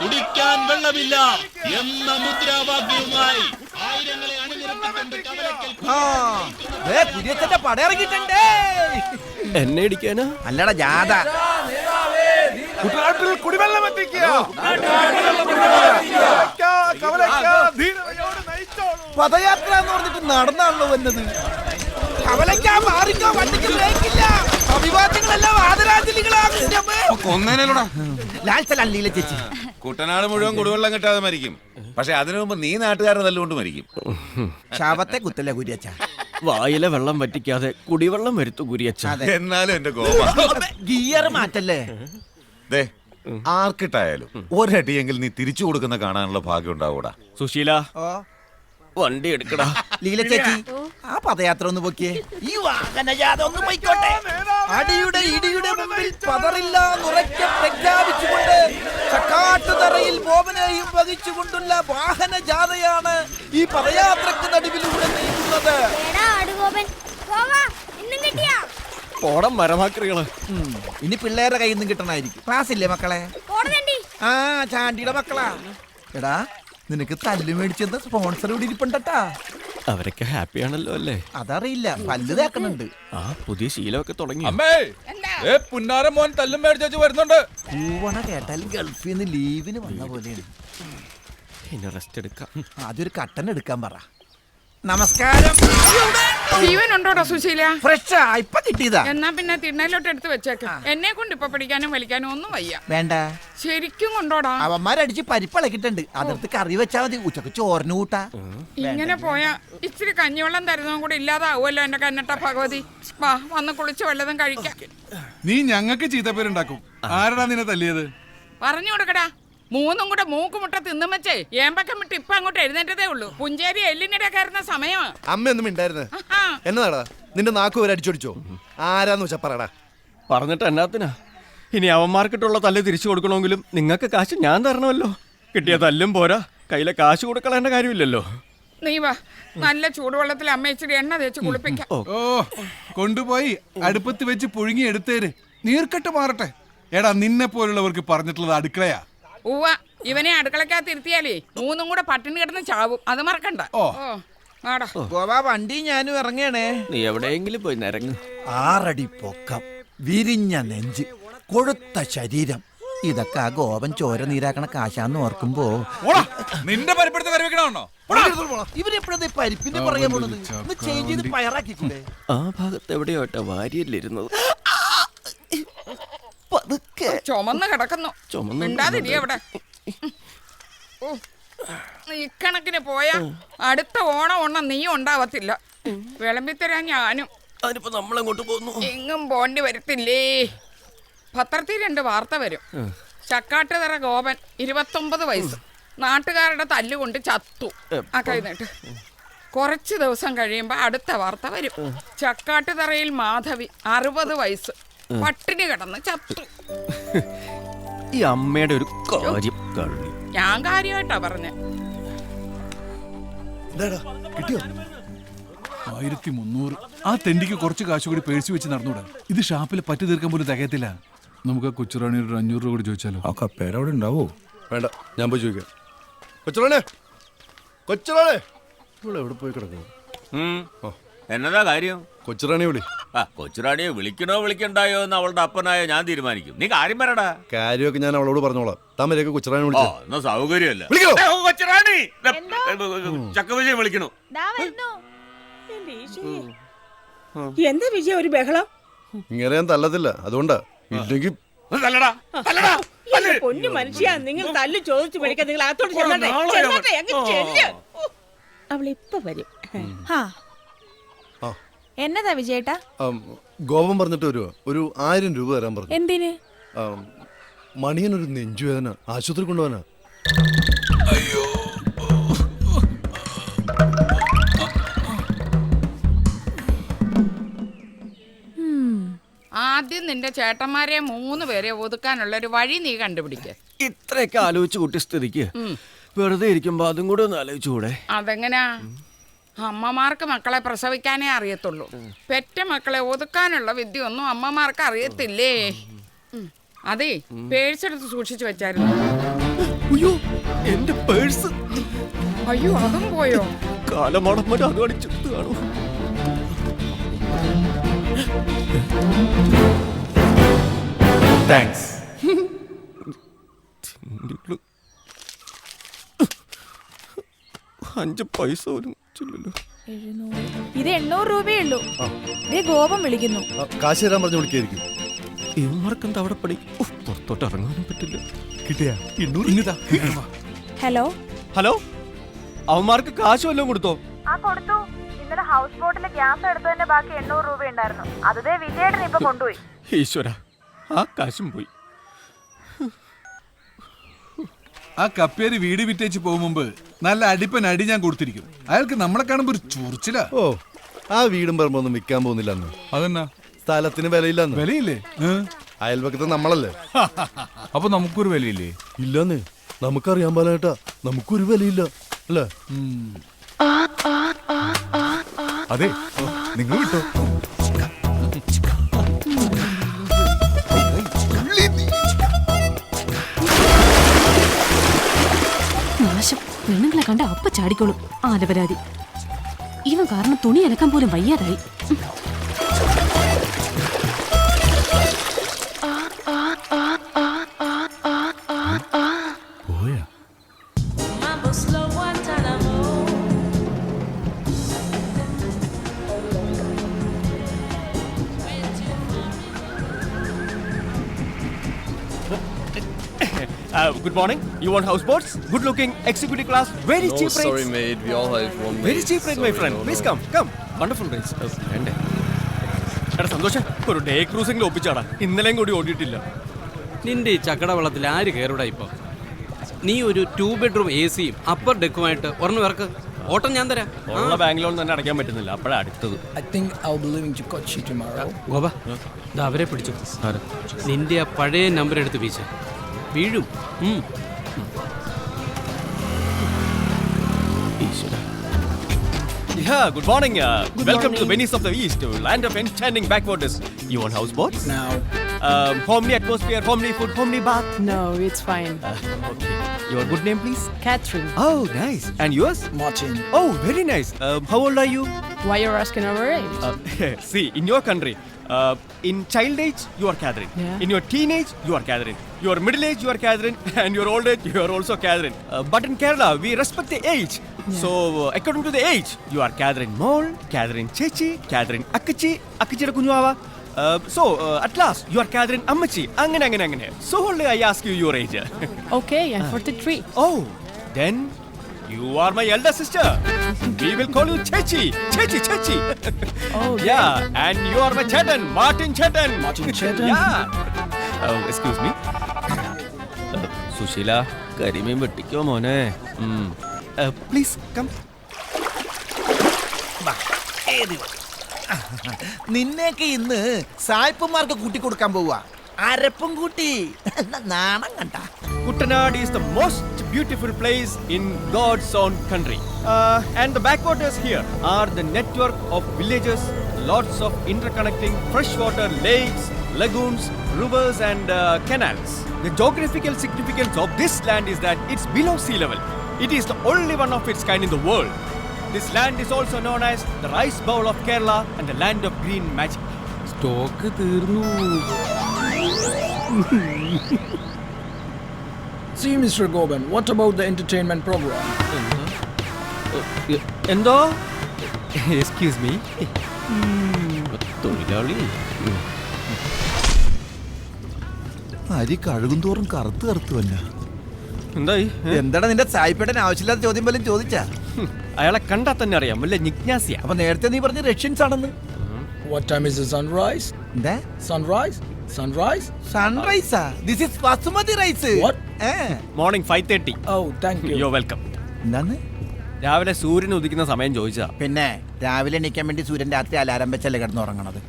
കുടിക്കാൻ വെള്ളമില്ല എന്ന മുദ്രാവാക്യവുമായി ആയിരങ്ങളെ അണിനിരത്തിക്കൊണ്ട് കവലക്കൽ പടയിറങ്ങിട്ടുണ്ട്. എന്നെ ഇടിക്കാനാ? അല്ലടാ ജാഥ. കുടിവെള്ളം എത്തിക്കുക. പദയാത്ര എന്ന് പറഞ്ഞിട്ട് നടന്നാണല്ലോ വന്നത്. കവലയ്ക്കാ മാറിക്കോ, വണ്ടിക്ക് ബ്രേക്കില്ല. അഭിവാദ്യങ്ങളെല്ലാം ആദരാഞ്ജലികളാണ്. ചേച്ചി കുട്ടനാട് മുഴുവൻ കുടിവെള്ളം കിട്ടാതെ മരിക്കും. പക്ഷെ അതിനു മുമ്പ് നീ നാട്ടുകാരെ നല്ലുകൊണ്ട് മരിക്കും. ശാപത്തെ കുത്തല്ല കുര്യച്ച. വായിലെ വെള്ളം വറ്റിക്കാതെ കുടിവെള്ളം വരുത്തു കുര്യച്ച. എന്നാലും എന്റെ ഗോപ ഗിയർ മാറ്റല്ലേ. ദേ ആർക്കിട്ടായാലും ഒരടിയെങ്കിൽ നീ തിരിച്ചു കൊടുക്കുന്ന കാണാനുള്ള ഭാഗ്യം ഉണ്ടാവൂടാ. സുശീല, വണ്ടി എടുക്കടാ. ലീല ചേച്ചി, ആ പദയാത്ര ഒന്ന് പൊക്കിയേ. ഈ വാഹനജാഥ ഒന്ന് പോയിക്കോട്ടെ. അടിയുടെ ഇടിയുടെ മുമ്പിൽ പതറില്ല എന്നുറക്കെ പ്രഖ്യാപിച്ചുകൊണ്ട് ചക്കാട്ടുതറയിൽ ബോബനെയും വഹിച്ചുകൊണ്ടുള്ള വാഹനജാഥയാണ് ഈ പദയാത്രക്ക് നടുവിലൂടെ നീങ്ങുന്നത്. ഓടം മരമാക്രികള്. ഇനി പിള്ളേരുടെ കയ്യിൽ നിന്നും കിട്ടണായിരിക്കും. ക്ലാസ് ഇല്ലേ മക്കളെ? ആ ചാണ്ടിയുടെ മക്കളാ. എടാ, നിനക്ക് തല്ല് മേടിച്ചെന്താ സ്പോൺസർ ഇവിടെ ഇരിപ്പുണ്ടട്ടാ. അവരൊക്കെ ഹാപ്പി ആണല്ലോ അല്ലേ? അതറിയില്ല, പല്ല് തേക്കണുണ്ട്. ആ പുതിയ ശീലമൊക്കെ തുടങ്ങി. പുന്നാരം മോൻ തല്ലും മേടിച്ചു വരുന്നുണ്ട്. പൂവണ കേട്ടാൽ ഗൾഫിൽ നിന്ന് ലീവിന് വന്ന പോലെയാണ്. ഇനി റെസ്റ്റ് എടുക്കാം. ആദ്യം ഒരു കട്ടൻ എടുക്കാൻ പറ. നമസ്കാരം. ജീവനുണ്ടോടാ സുശീല? ഫ്രഷാ, ഇപ്പൊ കിട്ടിയതാ. എന്നാ പിന്നെ തിണ്ണയിലോട്ട് എടുത്ത് വെച്ചേക്കാം. എന്നെ കൊണ്ട് ഇപ്പൊ പിടിക്കാനും വലിക്കാനും ഒന്നും വയ്യ. വേണ്ട, ശരിക്കും കൊണ്ടോടാ. അവന്മാരടിച്ച് പരിപ്പിളക്കിട്ടുണ്ട്. അതിർത്ത് കറി വെച്ചാ മതി. ഉച്ചക്ക് ചോറിന് കൂട്ടാ. ഇങ്ങനെ പോയാ ഇച്ചിരി കഞ്ഞിവെള്ളം തരുന്നതും കൂടെ ഇല്ലാതാവുമല്ലോ എന്റെ കന്നട്ട ഭഗവതി. വാ, വന്ന് കുളിച്ച് വല്ലതും കഴിക്കാം. നീ ഞങ്ങൾക്ക് ചീത്തപ്പേരുണ്ടാക്കും. ആരടാ നിന്നെ തല്ലിയത്? പറഞ്ഞു കൊടുക്കടാ. മൂന്നും കൂടെ മൂക്കുമുട്ട തിന്നും വെച്ചേ ഏമ്പക്കം വിട്ട് ഇപ്പൊ അങ്ങോട്ട് എഴുന്നേറ്റതേ ഉള്ളൂ. പുഞ്ചേരി എല്ലിനിടെ കയറുന്ന സമയമാ. അമ്മയൊന്നും ഉണ്ടായിരുന്നു. എന്നതാടാ നിന്റെ നാക്ക് വരെ അടിച്ചോടിച്ചോ? ആരാന്ന് വെച്ചാ പറയടാ. പറഞ്ഞിട്ട് എന്നാത്തിനാ? ഇനി അവന്മാർക്കിട്ടുള്ള തല്ല് തിരിച്ചു കൊടുക്കണമെങ്കിലും നിങ്ങൾക്ക് കാശ് ഞാൻ തരണമല്ലോ. കിട്ടിയ തല്ലും പോരാ, കയ്യിലെ കാശ് കൊടുക്കളേണ്ട കാര്യമില്ലല്ലോ. നീ വാ, നല്ല ചൂടുവെള്ളത്തിൽ അമ്മ ഇച്ചിരി എണ്ണ തേച്ച് കുളിപ്പിക്കാം. ഓ, കൊണ്ടുപോയി അടുപ്പത്ത് വെച്ച് പുഴുങ്ങി എടുത്തേര്. നീർക്കെട്ട് മാറട്ടെ. എടാ, നിന്നെ പോലുള്ളവർക്ക് പറഞ്ഞിട്ടുള്ളത് അടുക്കളയാ. ഉവ്വ, ഇവനെ അടുക്കളക്കകത്ത് ഇരുത്തിയാലേ മൂന്നും കൂടെ പട്ടിണി കിടന്ന് ചാവും. അത് മറക്കണ്ട. ഗോവാ, വണ്ടി ഞാനും ഇറങ്ങണേ. നീ എവിടെയെങ്കിലും പോയി നിരങ്ങ്. 6 അടി പൊക്കം, വിരിഞ്ഞ നെഞ്ച്, കൊഴുത്ത ശരീരം. ഇതൊക്കെ ആ ഗോപൻ ചോര നീരാക്കണ കാശാന്ന് ഓർക്കുമ്പോ നിന്റെ പരിപ്പെടുത്ത് കറി വെക്കണോ? ഇവരെപ്പോഴത്തെ പരിപ്പിന്റെ പറയാൻ പോണത്? ഒന്ന് ചേഞ്ച് ചെയ്ത് പയറാക്കിക്കൂടെ? ആ ഭാഗത്ത് എവിടെയോട്ടെ വാരിയല്ലിരുന്നത്. ചുമന്ന് കിടക്കുന്നു. മിണ്ടാതിരി അവിടെ. ഇക്കണക്കിന് പോയാ അടുത്ത ഓണം നീ ഉണ്ടാവത്തില്ല. വിളമ്പിത്തരാൻ ഞാനും. അതിനിപ്പോ നമ്മളെങ്ങോട്ട് പോകുന്നു? എങ്ങും പോണ്ടി വരത്തില്ലേ. പത്രത്തിൽ 2 വാർത്ത വരും. ചക്കാട്ടുതറ ഗോപൻ 29 വയസ്സ് നാട്ടുകാരുടെ തല്ലുകൊണ്ട് ചത്തു. ആ കഴിഞ്ഞിട്ട് കുറച്ച് ദിവസം കഴിയുമ്പോ അടുത്ത വാർത്ത വരും. ചക്കാട്ടുതറയിൽ മാധവി 60 വയസ്സ് പട്ടിണി കിടന്ന് ചത്തു. ഈ അമ്മയുടെ ഒരു കാര്യം കഴിഞ്ഞു. ഞാൻ കാര്യമായിട്ടാ പറഞ്ഞ. 1300. ആ തെണ്ടിക്ക് കുറച്ച് കാശ് കൂടി പേഴ്സ് വെച്ച് നടന്നൂടാ. ഇത് ഷാപ്പിൽ പറ്റി തീർക്കാൻ പോലും തികയത്തില്ല. നമുക്ക് ആ കൊച്ചുറാണി ഒരു 500 രൂപ കൂടി ചോദിച്ചാലോ? ആ കപ്പേരവിടെ ഉണ്ടാവോ? വേണ്ട, ഞാൻ പോയി ചോദിക്കാം. കൊച്ചുറാണേ, കൊച്ചുറാണേ, ഇവിടെ എവിടെ പോയി കിടക്കുന്നു? എന്നതാ കാര്യം? കൊച്ചുറാണി വിളി. കൊച്ചുറാണിയെ വിളിക്കണോ വിളിക്കണ്ടായോ എന്ന് അവളുടെ അപ്പനായ ഞാൻ തീരുമാനിക്കും. നീ കാര്യം പറയടാ. കാര്യമൊക്കെ ഞാൻ അവളോട് പറഞ്ഞോളാം. തമ്മരൊക്കെ കൊച്ചുറാണി വിളിച്ചോ? എന്നാ സൗകര്യമല്ല. കൊച്ചുറാണി ചക്കവിജയം വിളിക്കണു. എന്താ വിജയ ഒരു ബഹളം? ഇങ്ങനെ ഞാൻ തല്ലത്തില്ല, അതുകൊണ്ടാ. ഇല്ലെങ്കിൽ പൊന്നു മനുഷ്യ, നിങ്ങൾ തല്ല് ചോദിച്ചു മേടിക്കാൻ നിങ്ങൾ അകത്തോട്ട് ചെല്ലട്ടെ. അവളിപ്പൊ വരും. എന്നതാ വിജയേട്ടാ? ഗോപം പറഞ്ഞിട്ട് വരുവാ. ഒരു 1000 രൂപ തരാൻ പറഞ്ഞു. എന്തിന്? മണിയനൊരു നെഞ്ചുവേദന, ആശുപത്രി കൊണ്ടുപോകാനാ. ആദ്യം നിന്റെ ചേട്ടന്മാരെ 3 പേരെ ഒതുക്കാനുള്ള ഒരു വഴി നീ കണ്ടുപിടിക്ക. ഇത്രയൊക്കെ ആലോചിച്ച് കൂട്ടിയ സ്ഥിതിക്ക് വെറുതെ ഇരിക്കുമ്പോ അതും കൂടെ ഒന്ന് ആലോചിച്ചുകൂടെ? അതെങ്ങനാ? അമ്മമാർക്ക് മക്കളെ പ്രസവിക്കാനേ അറിയത്തുള്ളൂ. പെറ്റ മക്കളെ ഒതുക്കാനുള്ള വിദ്യ ഒന്നും അമ്മമാർക്ക് അറിയത്തില്ലേ. അതെ, പേഴ്സ് എടുത്ത് സൂക്ഷിച്ചു വെച്ചായിരുന്നു. അയ്യോ എന്റെ പേഴ്സ്. അയ്യോ, അതും പോയോ? കാലമാടന്മാർ അത് അടിച്ചെടുത്ത് കാണൂ. താങ്ക്സ്. 5 പൈസ പോലും ചെല്ലല്ലോ. ഇത് 800 രൂപയേ ഉള്ളൂ. ദേ ഗോപം വിളിക്കുന്നു. കാശ് തരാൻ പറഞ്ഞു വിളിക്കായിരിക്കും. ഇവന്മാർക്കെന്താ അവിടെ പണി? പുറത്തോട്ട് ഇറങ്ങാനും പറ്റില്ല. കിട്ടിയാ ഹലോ. ഹലോ, അവന്മാർക്ക് കാശ് വല്ലതും കൊടുത്തോ? ആ കൊടുത്തു. ഇന്നലെ ഹൗസ് ബോട്ടിൽ ഗ്യാസ് എടുത്തതിന്റെ ബാക്കി 800 രൂപ ഉണ്ടായിരുന്നു. അത് ദേ വിജയേട്ടൻ ഇപ്പൊ കൊണ്ടുപോയി. ഈശ്വര, ആ കാശും പോയി. ആ കപ്പേരി വീട് വിറ്റേച്ച് പോകും മുമ്പ് നല്ല അടിപ്പൻ അടി ഞാൻ കൊടുത്തിരിക്കും. അയാൾക്ക് നമ്മളെ കാണുമ്പോ ഒരു ചൊറിച്ചില. ഓ, ആ വീടും പറമ്പൊന്നും വിൽക്കാൻ പോകുന്നില്ല അന്ന്. അതെന്നാ സ്ഥലത്തിന് വിലയില്ലെന്ന്. വിലയില്ലേ? അയൽവക്കത്ത് നമ്മളല്ലേ. അപ്പൊ നമുക്കൊരു വിലയില്ലേ? ഇല്ലെന്ന് നമുക്കറിയാൻ പാലേട്ടാ, നമുക്കൊരു വിലയില്ല അല്ലേ? അതെ, നിങ്ങൾ വിട്ടോ. നാശം, പെണ്ണുങ്ങളെ കണ്ട അപ്പ ചാടിക്കോളും. ആലപരാതി. ഇവൻ കാരണം തുണി അലക്കാൻ പോലും വയ്യാതായി. Good morning. You want houseboats? Good looking, executive class, very cheap rates. Sorry mate, we all have one. Very cheap rate, my friend. Please come. Wonderful rates. എടാ സന്തോഷം, ഒരു ഡേ ക്രൂസിംഗിൽ ഒപ്പിച്ചാടാ. ഇന്നലെയും കൂടി ഓടിയിട്ടില്ല. നിന്റെ ഈ ചക്കട വെള്ളത്തിൽ ആര് കയറൂടാ ഇപ്പൊ? നീ ഒരു 2 ബെഡ്റൂം AC-യും അപ്പർ ഡെക്കുമായിട്ട് ഒരെണ്ണം ഇറക്ക്. ഓട്ടം ഞാൻ തരാം. ഉള്ള ബാങ്ക് ലോൺ തന്നെ അടയ്ക്കാൻ പറ്റുന്നില്ല. അപ്പോഴാണ് അടുത്തത്. ഗോപ, അവരെ പിടിച്ചു. നിന്റെ ആ പഴയ നമ്പർ എടുത്ത് വീശ വീഴും. Yeah, good morning. Welcome to Venice of the East, land of enchanting backwaters. You want houseboats? No. Homely atmosphere, homely food, homely bath. No, it's fine. Okay. Your good name, please? Catherine. Oh, nice. And yours? Martin. Oh, very nice. How old are you? Why you're asking our age? See, in your country, in child age, you are Catherine. Yeah. In your teenage, you are Catherine. Your middle age, you are Catherine. And your old age, you are also Catherine. But in Kerala, we respect the age. Yeah. So, according to the age, you are Catherine Mol, Catherine Chechi, Catherine Akachi, Akachi Kunyava. At last, you are Catherine Ammachi. Angane. So only I ask you your age. Okay, I'm 43. Oh, then you are my elder sister. We will call you Chechi. Oh, yeah, and you are my Chetan, Martin Chetan. Martin Chetan? Yeah. Excuse me. Sushila, Karime Battikyo Mone. Please come. നിന്നെയൊക്കെ ഇന്ന് സായിപ്പന്മാർക്ക് കൂട്ടി കൊടുക്കാൻ പോവാ. അരപ്പും കൂട്ടി നാണം കണ്ട. Kuttanad is the most beautiful place in God's own country. And the backwaters here are the network of villages, lots of interconnecting freshwater lakes, lagoons, rivers and canals. The geographical significance of this land is that it's below sea level. It is the only one of its kind in the world. This land is also known as the rice bowl of Kerala and the land of green magic. Stock തീർന്നു. See, Mr. Goban, what about the entertainment program? എന്തോ? Excuse me. തൊഴിലാളി. അരി കഴുകും തോറും കറുത്ത് വല്ല. എന്തായി? എന്താണ് നിന്റെ സായിപ്പേട്ടൻ ആവശ്യമില്ലാത്ത ചോദ്യം പോലും ചോദിച്ചാ? അയാളെ കണ്ടാൽ തന്നെ അറിയാം, വല്ല ജിജ്ഞാസിയ. അപ്പൊ നേരത്തെ നീ പറഞ്ഞ റഷ്യൻസ് ആണെന്ന്. What time is the sunrise? എന്താ Sunrise? സൺറൈസാ? This is basmati rice. What? Morning 5:30. Oh, thank you. You welcome. എന്താണ്? രാവിലെ സൂര്യൻ ഉദിക്കുന്ന സമയം ചോദിച്ചാ. പിന്നെ രാവിലെ എണീക്കാൻ വേണ്ടി സൂര്യൻ രാത്രി അലാരം വെച്ചല്ലേ കിടന്നുറങ്ങണത്.